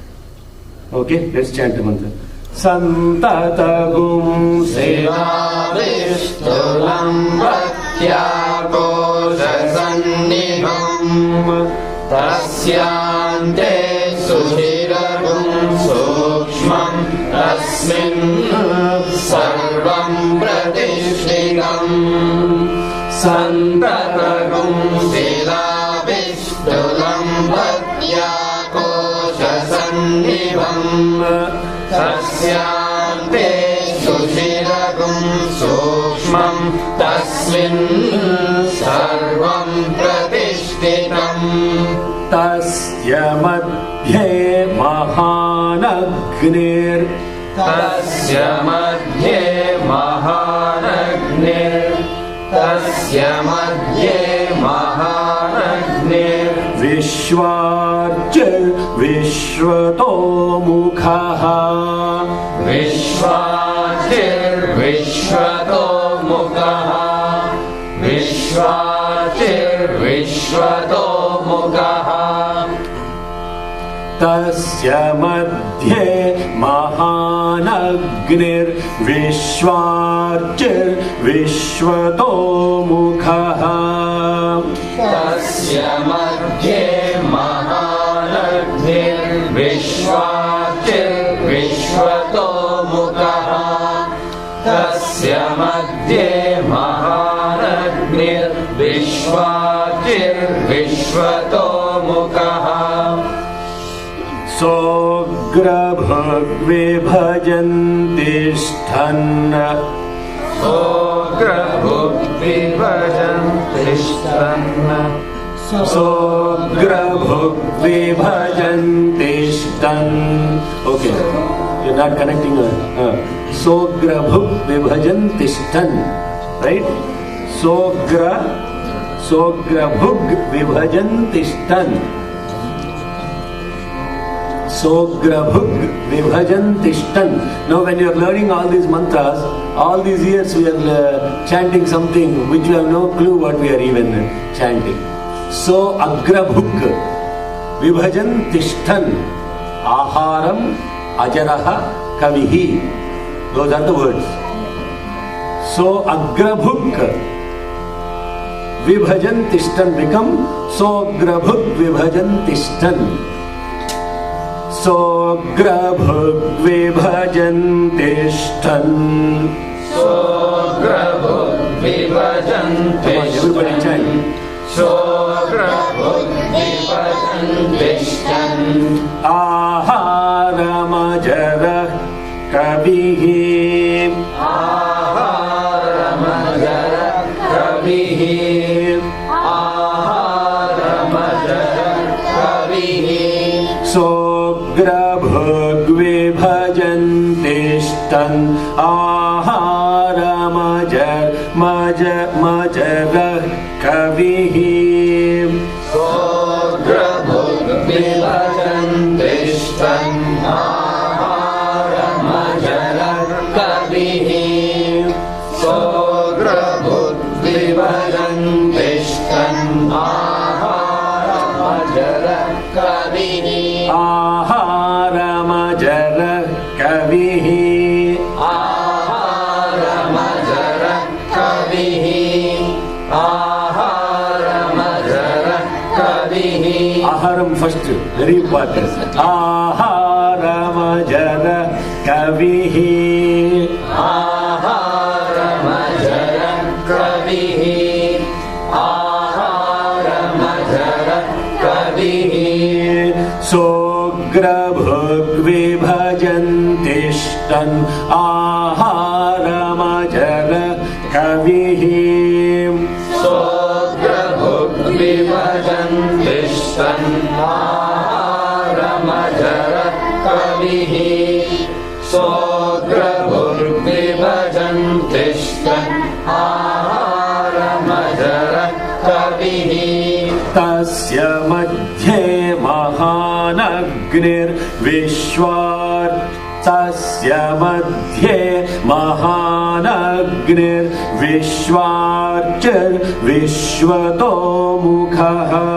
Okay, let's chant the mantra. Santatagum
Sivavistulam Bhaktyakoshasannibham Tasyante Sushiragum Sukshmam Tasmin Sarvam Pratishthikam Santatagum Sivavistulam Bhaktyakoshasannibham Tasyante Sushiragum Sukshmam Tasmin Sarvam Pratishthikam
Tasya Madhye Mahanagnir
Tasya Madhye Mahanagnir Tasya Madhye Mahanagnir
Vishvarjir Vishvato Mukhaha
Vishvachir Vishvato Mukaha Vishvachir Vishvato Mukaha
Tasya Madhye Mahanagnir Vishvarjir Vishvato Mukhaha
Tasya Madhye Mahanagnir Vishvachir Vishvato Mukaha Tasya Madhye Mahanagnir Vishvachir Vishvato Mukaha
Sograbhagve Bhajantishthanna
Sogra
Sograbhug-vibhajanti-shtan. Okay, you're not connecting. Sograbhug-vibhajanti-shtan. Right? Sograbhug-vibhajanti-shtan. Sograbhug-vibhajanti-shtan. Now when you are learning all these mantras, all these years we are chanting something which you have no clue what we are even chanting. So agrabhug vibhajanti-shtan aharam ajaraha kavihi. Those are the words. So agrabhug vibhajanti-shtan become sograbhug vibhajanti-shtan. Sograbhug vibhajanti-shtan.
Sograbhug vibhajanti-shtan.
Everybody chant.
Sograbhug vibhajanti-shtan.
Aharamajara kavihi.
Aharamajara kavihi. Aharamajara kavihi.
Sograbhug vibhajanti-shtan. Aharamajara kavihi.
Sograbhug vibhajanti-shtan. Aharamajara kavihi. Sograbhug vibhajanti-shtan. Aharamajara kavihi.
Aharamajara kavihi.
Aharamajara kavihi. Aharamajara kavihi.
Aharam first, very important. Aharamajara kavihi.
Aharamajara kavihi. Aharamajara kavihi.
Sograbhug vibhajanti-shtan. Aharamajara kavihi.
Sograbhug vibhajanti-shtan. Aharamajara kavihi. Sograbhug vibhajanti-shtan. Aharamajara kavihi.
Tasya madhye mahanagnir vishwar. Tasya madhye mahanagnir vishwarchir vishvato mukhaha.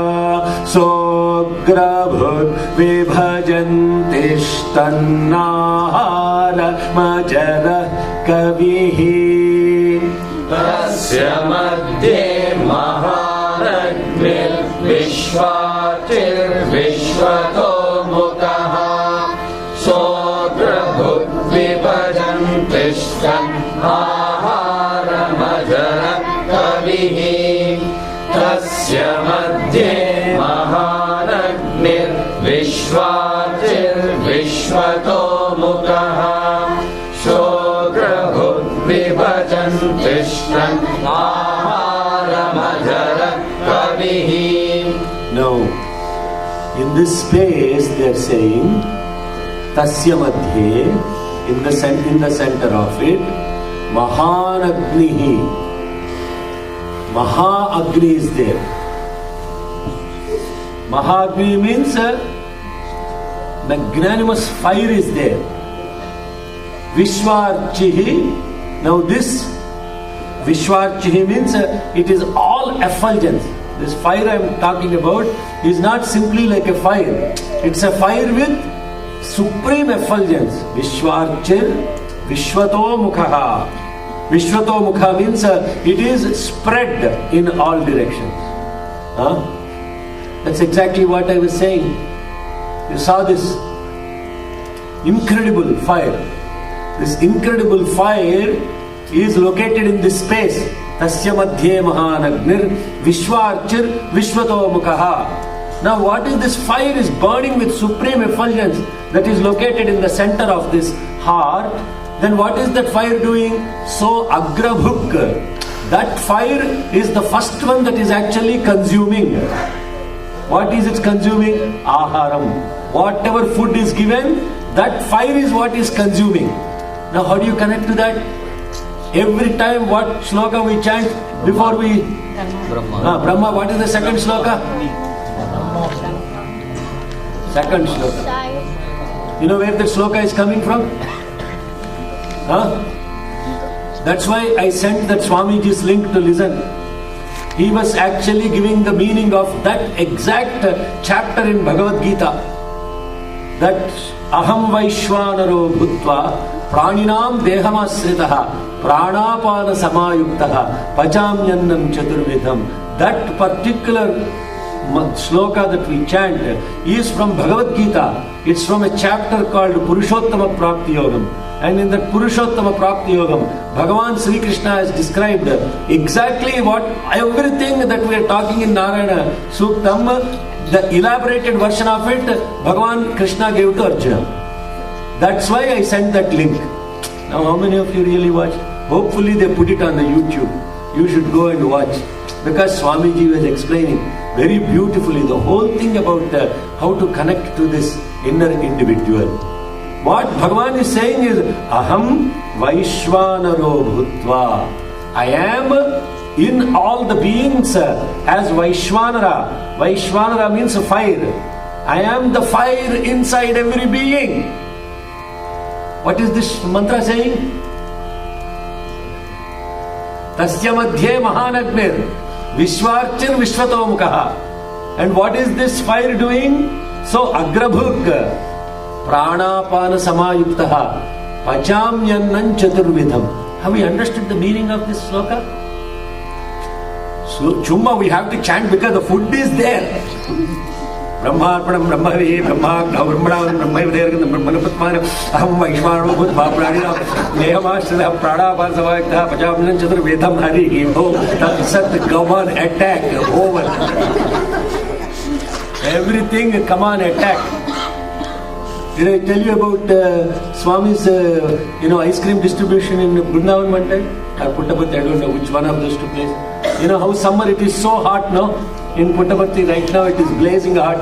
Sograbhug vibhajanti-shtan. Aharamajara kavihi.
Tasya madhye mahanagnir vishwatir vishvato mukhaha. Sograbhug vibhajanti-shtan. Aharamajara kavihi. Tasya madhye mahanagnir vishwatir vishvato mukhaha. Sograbhug vibhajanti-shtan. Aharamajara kavihi.
Now, in this space they are saying Tasya madhye, in the center of it, Mahanagnihi. Maha-Agni is there. Maha-Agni means magnanimous fire is there. Vishwarchihi. Now this Vishwarchihi means it is all effulgence. This fire I am talking about is not simply like a fire. It's a fire with supreme effulgence. Vishwarchir Vishvato Mukhaha. Vishvato Mukha means it is spread in all directions. That's exactly what I was saying. You saw this incredible fire. This incredible fire is located in this space. Tasya madhye mahanagnir vishwarchir vishvato mukhaha. Now what is this fire is burning with supreme effulgence that is located in the center of this heart. Then what is that fire doing? So agrabhuk, that fire is the first one that is actually consuming. What is it consuming? Aharam. Whatever food is given, that fire is what is consuming. Now how do you connect to that? Every time what shloka we chant before we... Brahma. What is the second shloka? Second shloka. You know where the shloka is coming from? That's why I sent that Swamiji's link to listen. He was actually giving the meaning of that exact chapter in Bhagavad Gita. That aham vaishwanaro bhutva praninam dehamasritaha pranapana samayuktaha pachamyannam chaturvidham. That particular shloka that we chant is from Bhagavad Gita. It's from a chapter called Purushottama Prapti Yogam. And in that Purushottama Prapti Yogam, Bhagavan Sri Krishna has described exactly what everything that we are talking in Narayana Suktam, the elaborated version of it, Bhagavan Krishna gave to Arjuna. That's why I sent that link. Now how many of you really watched? Hopefully they put it on the YouTube. You should go and watch. Because Swamiji was explaining very beautifully the whole thing about how to connect to this inner individual. What Bhagavan is saying is, aham vaishwanaro bhutva. I am in all the beings as Vaishwanara. Vaishwanara means fire. I am the fire inside every being. What is this mantra saying? Tasya madhye mahanagnir Vishwarchir Vishwatomkaha. And what is this fire doing? So Agrabhuk Pranapana Samayuktaha Pachamyannan Chaturvidham. Have we understood the meaning of this sloka? So Chumma we have to chant because the food is there. Brahmarpanam Brahmavi Brahmagna Brahmanam Brahmavidayargam Brahmanapatmanam Aham Vaishwanam Bhutva Pranina Nehamashtra Pranapana Samayuktaha Pachamyannan Chaturvidham. Hari Om Tat Sat. Come on, attack over. Everything come on, attack. Did I tell you about Swami's ice cream distribution in Vrindavan one time? Or Puttaparthi, I don't know which one of those two places. You know how summer it is so hot, no? In Puttaparthi right now it is blazing hot.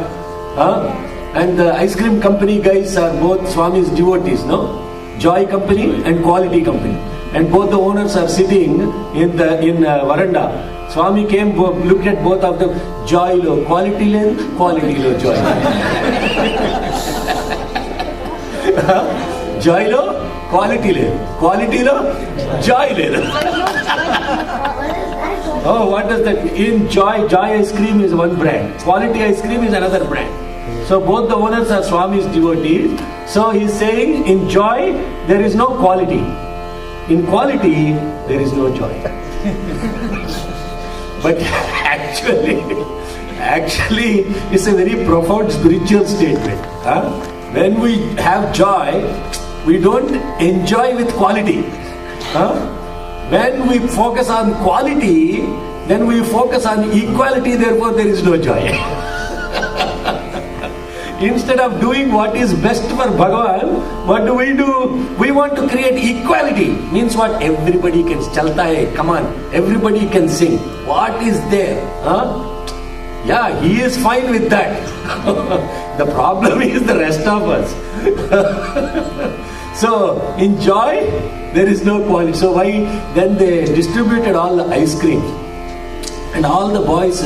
And the ice cream company guys are both Swami's devotees, no? Joy Company and Quality Company. And both the owners are sitting in veranda. Swami came, looked at both of them. Joy lo, quality lo, joy. Joy lo, quality lo, joy lo. Oh, what does that mean? In Joy ice cream is one brand. Quality ice cream is another brand. So both the owners are Swami's devotees. So he is saying, in joy there is no quality. In quality there is no joy. But actually it's a very profound spiritual statement. When we have joy, we don't enjoy with quality. When we focus on quality, then we focus on equality, therefore there is no joy. Instead of doing what is best for Bhagavan, what do? We want to create equality. Means what? Everybody can chalta hai, come on, everybody can sing. What is there? Yeah, he is fine with that. The problem is the rest of us. So, in joy, there is no quality. So why? Then they distributed all the ice cream. And all the boys,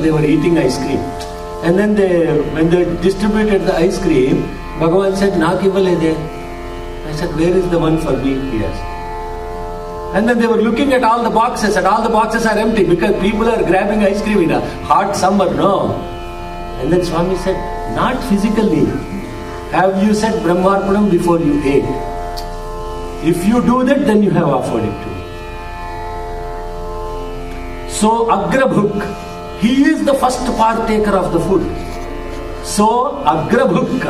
they were eating ice cream. And then when they distributed the ice cream, Bhagavan said, "Na kevale de." I said, "Where is the one for me?" He asked. And then they were looking at all the boxes, and all the boxes are empty because people are grabbing ice cream in a hot summer. No. And then Swami said, "Not physically. Have you said Brahmarpanam before you ate? If you do that, then you have offered it to me." So Agrabhuk, he is the first partaker of the food. So Agrabhuk,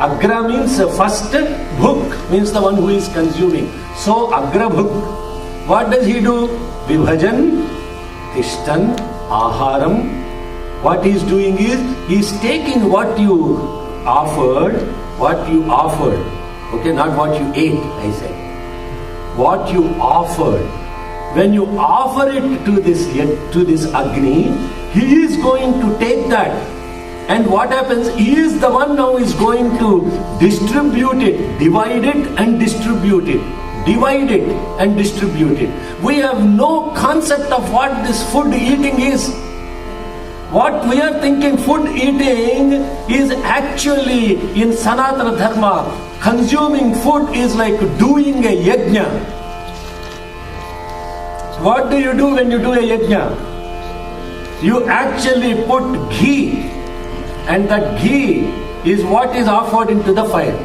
Agra means first, Bhuk means the one who is consuming. So Agrabhuk, what does he do? Vibhajan, Tishtan, Aharam. What he is doing is, he is taking what you offered. Okay, not what you ate, I said. What you offered. when you offer it to this Agni, he is going to take that. And what happens? He is the one now is going to distribute it, divide it and distribute it. Divide it and distribute it. We have no concept of what this food eating is. What we are thinking food eating is actually in Sanatana Dharma, consuming food is like doing a yajna. What do you do when you do a yajna? You actually put ghee, and that ghee is what is offered into the fire.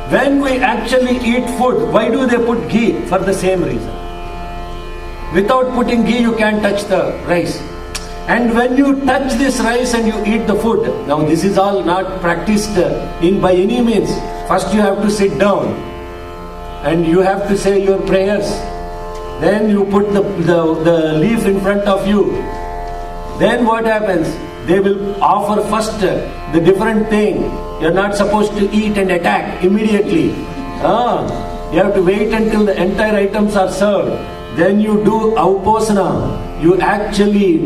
When we actually eat food, why do they put ghee? For the same reason. Without putting ghee, you can't touch the rice. And when you touch this rice and you eat the food, now this is all not practiced in by any means. First you have to sit down and you have to say your prayers. Then you put the leaf in front of you. Then what happens? They will offer first the different thing. You are not supposed to eat and attack immediately. You have to wait until the entire items are served. Then you do auposana. You actually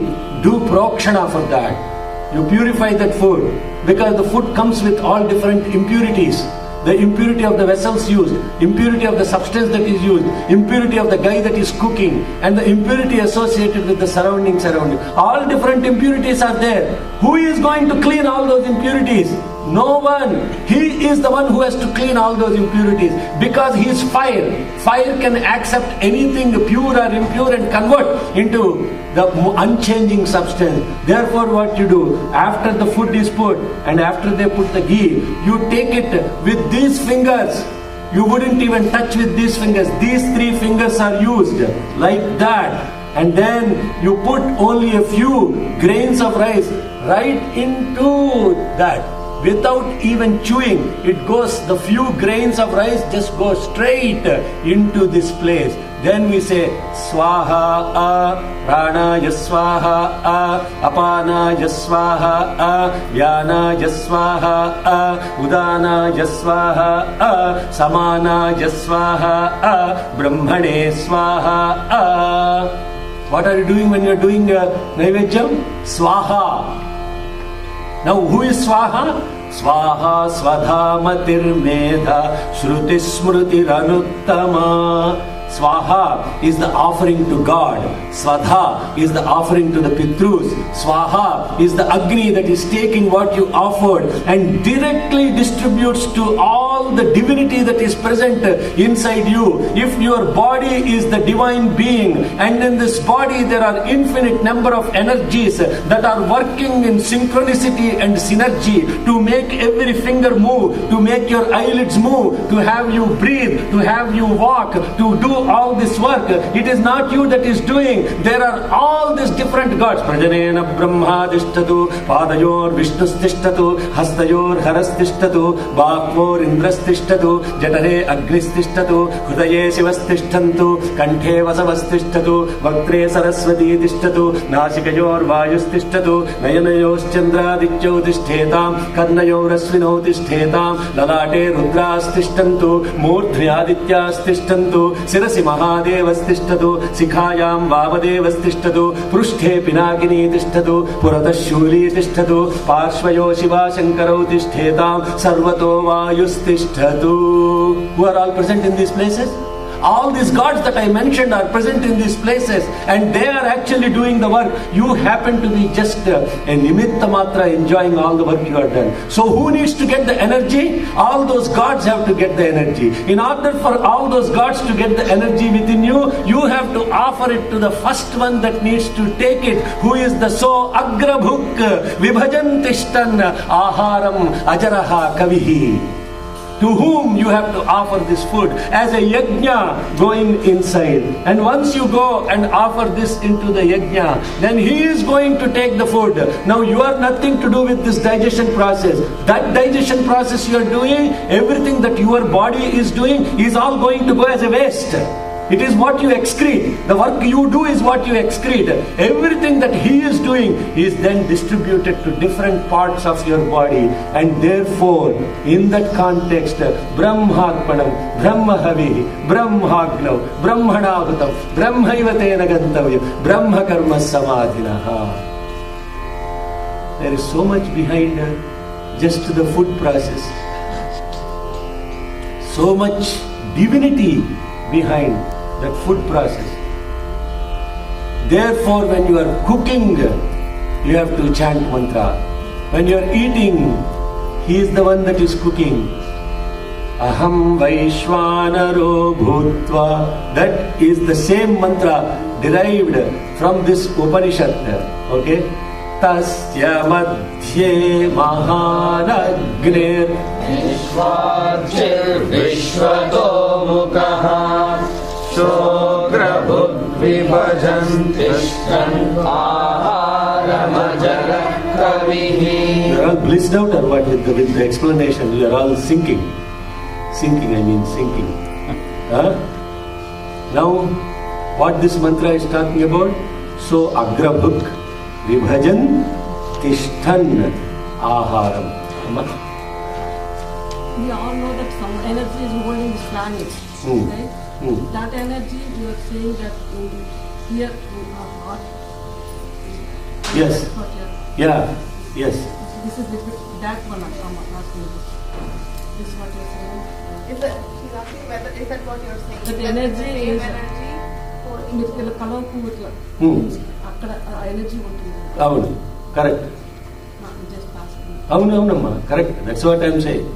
do prokshana for that. You purify that food because the food comes with all different impurities. The impurity of the vessels used, impurity of the substance that is used, impurity of the guy that is cooking, and the impurity associated with the surroundings around you. All different impurities are there. Who is going to clean all those impurities? No one. He is the one who has to clean all those impurities because he is fire. Fire can accept anything pure or impure and convert into the unchanging substance. Therefore what you do, after the food is put and after they put the ghee, you take it with these fingers. You wouldn't even touch with these fingers. These 3 fingers are used like that. And then you put only a few grains of rice right into that. Without even chewing, it goes, the few grains of rice just go straight into this place. Then we say Swaha Pranaya Swaha Apanaya Swaha Vyanaya Swaha Udanaya Swaha Samanaya Swaha Brahmane Swaha. What are you doing when you are doing Naivedjam? Swaha. Now who is Swaha? Swaha Swadha Matir Medha Shruti Smruti Ranuttama. Swaha is the offering to God. Swadha is the offering to the Pitrus. Swaha is the Agni that is taking what you offered and directly distributes to all the divinity that is present inside you. If your body is the divine being and in this body there are infinite number of energies that are working in synchronicity and synergy to make every finger move, to make your eyelids move, to have you breathe, to have you walk, to do all this work. It is not you that is doing. There are all these different gods. Prajanena Brahma Tishtatu, Padayor Vishnus Tishtatu, Hastayor Haras Tishtatu, Bhakvor Indras Tishtatu, Jatare Agnis Tishtatu, Hudaye Shivas Tishtantu, Kanthe Vasavas Tishtatu, Vaktre Saraswati Tishtatu, Nasikayor Vayus Tishtatu, Nayanayos Chandradityo Tishthetam, Karnayor Asvino Tishthetam, Lalate Rudras Tishtantu, Murdhriadityas Tishtantu, Sirasi Mahadevas Tishtatu, Sikhayam Vavadevas Tishtatu, Prushthe Pinakini Tishtatu, Puratashuli Tishtatu, Parshvayo Shiva Shankaro Tishthetam, Sarvato Vayus Tishtatu. Who are all present in these places? All these gods that I mentioned are present in these places and they are actually doing the work. You happen to be just a nimitta matra enjoying all the work you have done. So who needs to get the energy? All those gods have to get the energy. In order for all those gods to get the energy within you, you have to offer it to the first one that needs to take it, who is the so agrabhuk vibhajantishtan aharam ajaraha kavihi. To whom you have to offer this food as a yajna going inside. And once you go and offer this into the yajna, then he is going to take the food. Now you are nothing to do with this digestion process. That digestion process you are doing, everything that your body is doing is all going to go as a waste. It is what you excrete. The work you do is what you excrete. Everything that he is doing is then distributed to different parts of your body. And therefore, in that context, Brahmarpanam, Brahmahavi, Brahmagnav, Brahmanavatam, Brahmaivatena Gantavya, Brahma Karma Samadhinaha. There is so much behind just the food process. So much divinity behind that food process. Therefore, when you are cooking, you have to chant mantra. When you are eating, he is the one that is cooking. Aham Vaishvanaro Bhutva. That is the same mantra derived from this Upanishad. Okay? Tasya madhye mahanagner
Vishvachir Vishvato Mukaha Shogra Vibhajan Tishtan Aharamajara Kavihi.
You are all blissed out or what with the explanation? You are all sinking. Sinking. Huh? Now, what this mantra is talking about? So, Agrabhuk Vibhajan Tishtan Aharam.
We all know that some energy is holding this planet, right? That energy, you are saying that here in our heart.
Yes. Yeah. Yes.
This is that one I'm asking you. This is what you're saying.
Is that, he's asking whether, is that what you're saying?
That energy is
energy
కలవకు ఇట్లా అక్కడ energy ఉంటుంది.
అవును, correct. అవునమ్మా, correct. That's what I'm saying.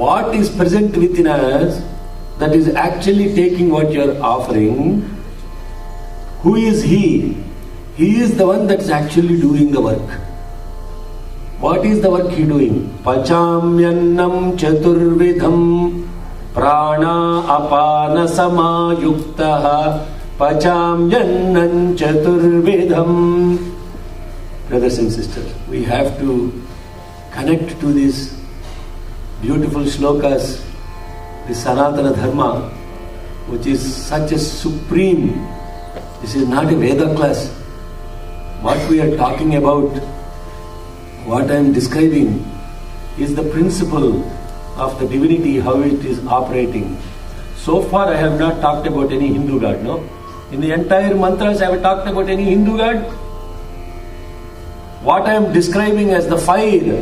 What is present within us that is actually taking what you are offering? Who is he? He is the one that is actually doing the work. What is the work he doing? Pachamyannam chaturvidham prana apana samayuktaha pachamyannam chaturvidham. Brothers and sisters, we have to connect to this beautiful shlokas, this Sanatana Dharma, which is such a supreme. This is not a Veda class. What we are talking about, what I am describing, is the principle of the divinity, how it is operating. So far I have not talked about any Hindu god, no? In the entire mantras I have talked about any Hindu god. What I am describing as the fire,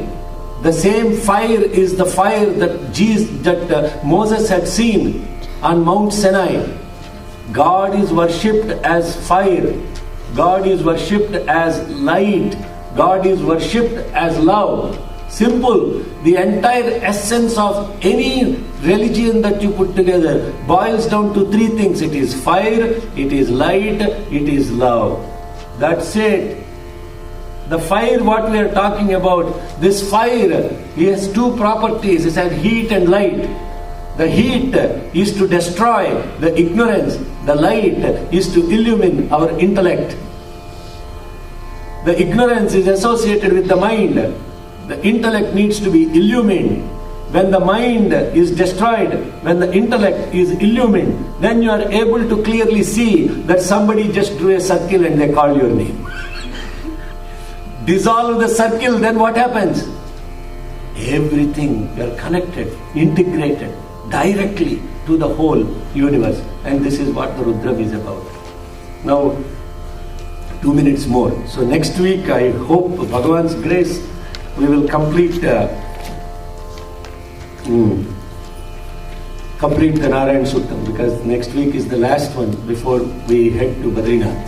the same fire is the fire that Moses had seen on Mount Sinai. God is worshipped as fire. God is worshipped as light. God is worshipped as love. Simple. The entire essence of any religion that you put together boils down to three things. It is fire, it is light, it is love. That's it. The fire, what we are talking about, this fire, it has two properties. It has heat and light. The heat is to destroy the ignorance. The light is to illumine our intellect. The ignorance is associated with the mind. The intellect needs to be illumined. When the mind is destroyed, when the intellect is illumined, then you are able to clearly see that somebody just drew a circle and they call your name. Dissolve the circle, then what happens? Everything, you are connected, integrated directly to the whole universe. And this is what the Rudram is about. Now, 2 minutes more. So next week, I hope, Bhagavan's grace, we will complete the Narayan Suttam, because next week is the last one before we head to Badrinath.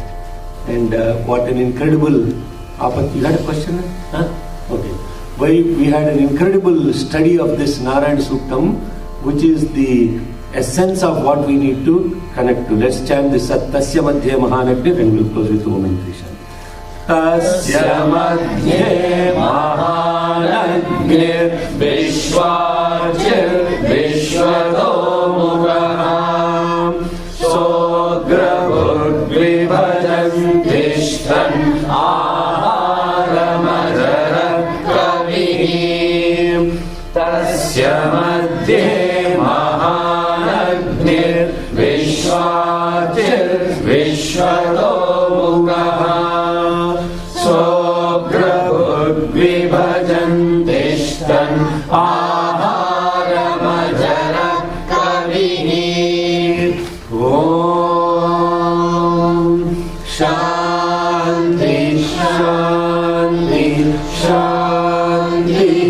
And what an incredible opportunity. You had a question? Huh? Okay. We had an incredible study of this Narayan Suttam, which is the essence of what we need to connect to. Let's chant this Tasya Madhye Mahanagni and we'll close with Om and Krishna.
Tasya Madhye Mahanagni Vishvachir Vishvato Mukaha Sograbhud Vibhajan Tishtan Aharamajara Kavihi Tasya Madhye Mahanagni Shanti, Shanti, Shanti.